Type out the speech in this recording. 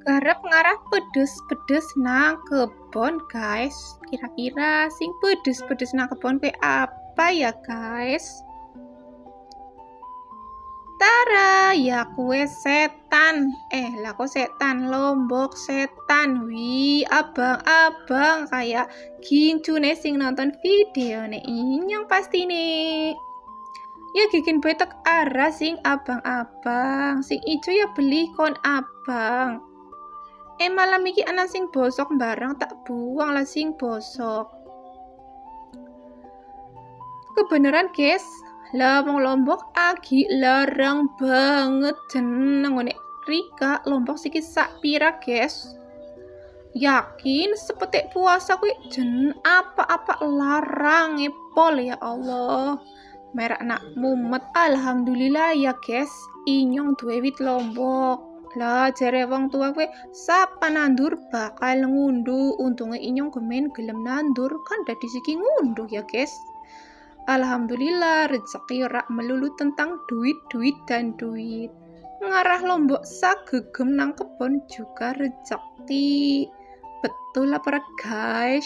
Garap ngarah pedes-pedes nang kebon guys. Kira-kira sing pedes-pedes nang kebon kue apa ya guys? Tara, ya kue setan. Lah kok setan? Lombok setan. Wih, abang-abang kayak gincu nih sing nonton video nih inyong pasti nih. Ya gikin betek arah sing abang-abang. Sing ijo ya beli kon abang. Malam iki ana sing bosok barang tak buang lah sing bosok. Kebeneran guys, lah wong Lombok agi larang banget jeneng ngene. Rika Lombok siki sak pira guys? Yakin sepetik puasa kuwi jen apa-apa larang epol ya Allah. Merak nak mumet alhamdulillah ya guys. Inyong duwe wit Lombok. Lah jare wong tua kowe sapa nandur bakal ngunduh. Untunge inyong gemen gelem nandur kan dadi siki ngunduh ya guys. Alhamdulillah rezeki rak melulu tentang duit dan duit. Ngarah Lombok sagegem nang kebon juga rezeki. Betul apa guys?